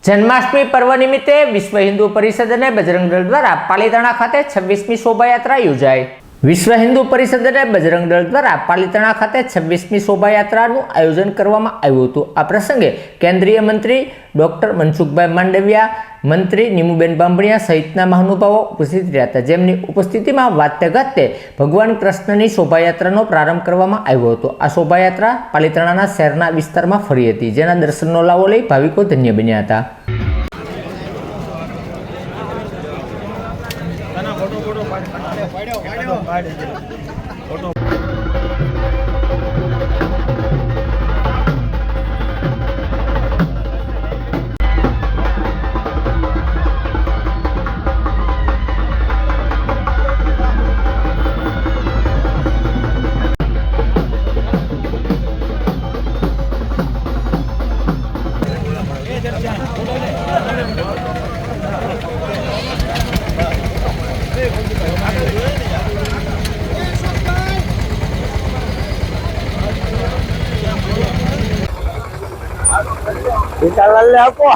જન્માષ્ટમી પર્વ નિમિત્તે વિશ્વ હિન્દુ પરિષદ અને બજરંગ દળ દ્વારા પાલીતાણા ખાતે 26મી શોભાયાત્રા યોજાઈ। વિશ્વ હિન્દુ પરિષદ અને બજરંગ દળ દ્વારા પાલીતાણા ખાતે 26મી શોભાયાત્રાનું આયોજન કરવામાં આવ્યું હતું। આ પ્રસંગે કેન્દ્રીય મંત્રી ડોક્ટર મનસુખભાઈ માંડવિયા, મંત્રી નીમુબેન બાંભણિયા સહિતના મહાનુભાવો ઉપસ્થિત રહ્યા હતા, જેમની ઉપસ્થિતિમાં વાતે ગાતે ભગવાન કૃષ્ણની શોભાયાત્રાનો પ્રારંભ કરવામાં આવ્યો હતો। આ શોભાયાત્રા પાલીતાણાના શહેરના વિસ્તારમાં ફરી હતી, જેના દર્શનનો લાવો લઈ ભાવિકો ધન્ય બન્યા હતા। Kita lalle apa?